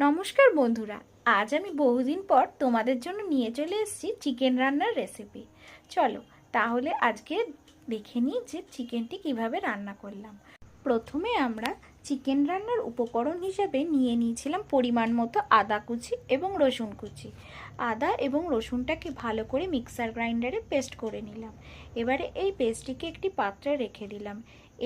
নমস্কার বন্ধুরা, আজ আমি বহুদিন পর তোমাদের জন্য নিয়ে চলে এসেছি চিকেন রান্নার রেসিপি। চলো তাহলে আজকে দেখে নিই যে চিকেনটি কিভাবে রান্না করলাম। প্রথমে আমরা চিকেন রান্নার উপকরণ হিসেবে নিয়ে নিয়েছিলাম পরিমাণ মতো আদা কুচি এবং রসুন কুচি। আদা এবং রসুনটাকে ভালো করে মিক্সার গ্রাইন্ডারে পেস্ট করে নিলাম। এবারে এই পেস্টটিকে একটি পাত্রে রেখে দিলাম।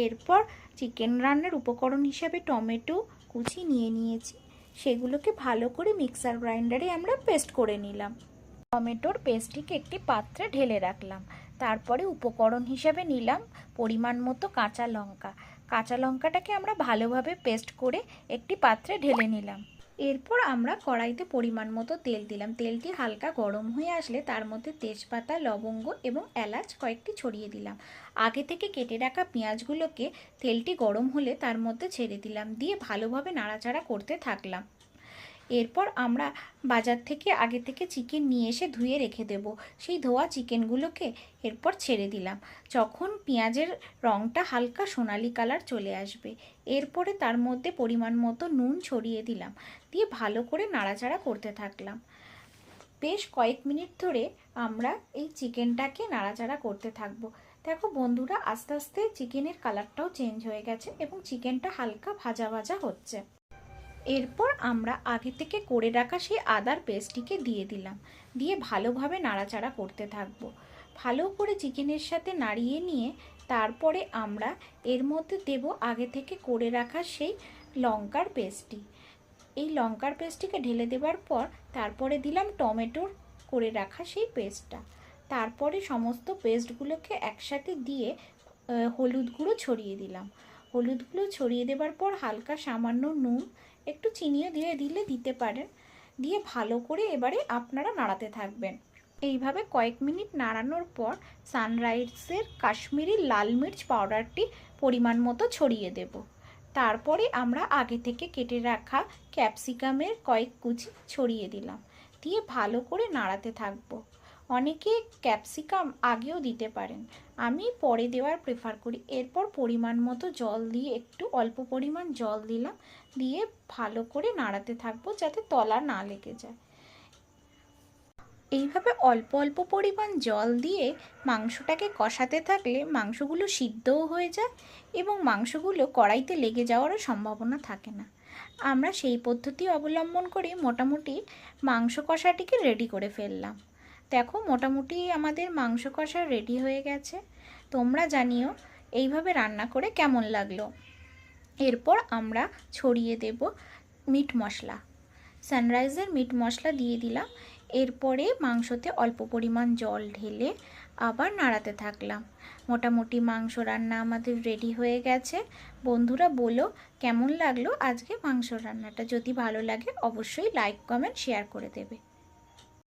এরপর চিকেন রান্নার উপকরণ হিসেবে টমেটো কুচি নিয়ে নিয়েছি, সেগুলোকে ভালো করে মিক্সার গ্রাইন্ডারে আমরা পেস্ট করে নিলাম। টমেটোর পেস্টটিকে একটি পাত্রে ঢেলে রাখলাম। তারপরে উপকরণ হিসেবে নিলাম পরিমাণ মতো কাঁচা লঙ্কা। কাঁচা লঙ্কাটাকে আমরা ভালোভাবে পেস্ট করে একটি পাত্রে ঢেলে নিলাম। এরপর আমরা কড়াইতে পরিমাণ মতো তেল দিলাম। তেলটি হালকা গরম হয়ে আসলে তার মধ্যে তেজপাতা, লবঙ্গ এবং এলাচ কয়েকটি ছড়িয়ে দিলাম। আগে থেকে কেটে রাখা পেঁয়াজগুলোকে তেলটি গরম হলে তার মধ্যে ছেড়ে দিলাম, দিয়ে ভালোভাবে নাড়াচাড়া করতে থাকলাম। এরপর আমরা বাজার থেকে আগে থেকে চিকেন নিয়ে এসে ধুয়ে রেখে দেব। সেই ধোয়া চিকেনগুলোকে এরপর ছেড়ে দিলাম। যখন পেঁয়াজের রঙটা হালকা সোনালি কালার চলে আসবে, এরপরে তার মধ্যে পরিমাণ মতো নুন ছড়িয়ে দিলাম, দিয়ে ভালো করে নাড়াচাড়া করতে থাকলাম। বেশ কয়েক মিনিট ধরে আমরা এই চিকেনটাকে নাড়াচাড়া করতে থাকবো। দেখো বন্ধুরা, আস্তে আস্তে চিকেনের কালারটাও চেঞ্জ হয়ে গেছে এবং চিকেনটা হালকা ভাজা ভাজা হচ্ছে। এরপর আমরা আগে থেকে করে রাখা সেই আদার পেস্টটিকে দিয়ে দিলাম, দিয়ে ভালোভাবে নাড়াচাড়া করতে থাকবো। ভালো করে চিকেনের সাথে নাড়িয়ে নিয়ে তারপরে আমরা এর মধ্যে দেব আগে থেকে করে রাখা সেই লঙ্কার পেস্টটি। এই লঙ্কার পেস্টটিকে ঢেলে দেওয়ার পর তারপরে দিলাম টমেটোর করে রাখা সেই পেস্টটা। তারপরে সমস্ত পেস্টগুলোকে একসাথে দিয়ে হলুদ গুঁড়ো ছড়িয়ে দিলাম। হলুদ গুঁড়ো ছড়িয়ে দেওয়ার পর হালকা সামান্য নুন, একটু চিনিও দিতে পারেন, দিয়ে ভালো করে এবারে আপনারা নাড়াতে থাকবেন। এইভাবে কয়েক মিনিট নাড়ানোর পর সানরাইজের কাশ্মীরি লাল মির্চ পাউডারটি পরিমাণ মতো ছড়িয়ে দেব। তারপরে আমরা আগে থেকে কেটে রাখা ক্যাপসিকামের কয়েক কুচি ছড়িয়ে দিলাম, দিয়ে ভালো করে নাড়াতে থাকবো। অনেকে ক্যাপসিকাম আগেও দিতে পারেন, আমি পরে দেওয়ার প্রেফার করি। এরপর পরিমাণ মতো জল দিয়ে, একটু অল্প পরিমাণ জল দিলাম, দিয়ে ভালো করে নাড়াতে থাকবো যাতে তলা না লেগে যায়। এইভাবে অল্প অল্প পরিমাণ জল দিয়ে মাংসটাকে কষাতে থাকলে মাংসগুলো সিদ্ধও হয়ে যায় এবং মাংসগুলো কড়াইতে লেগে যাওয়ারও সম্ভাবনা থাকে না। আমরা সেই পদ্ধতি অবলম্বন করে মোটামুটি মাংস কষাটিকে রেডি করে ফেললাম। দেখো মোটামুটি আমাদের মাংস কষা রেডি হয়ে গেছে। তোমরা জানিও এইভাবে রান্না করে কেমন লাগলো। এরপর আমরা ছড়িয়ে দেব মিট মশলা। সানরাইজের মিট মশলা দিয়ে দিলাম। এরপরে মাংসতে অল্প পরিমাণ জল ঢেলে আবার নাড়াতে থাকলাম। মোটামুটি মাংস রান্না আমাদের রেডি হয়ে গেছে। বন্ধুরা বলো কেমন লাগলো আজকে মাংস রান্নাটা। যদি ভালো লাগে অবশ্যই লাইক, কমেন্ট, শেয়ার করে দেবে।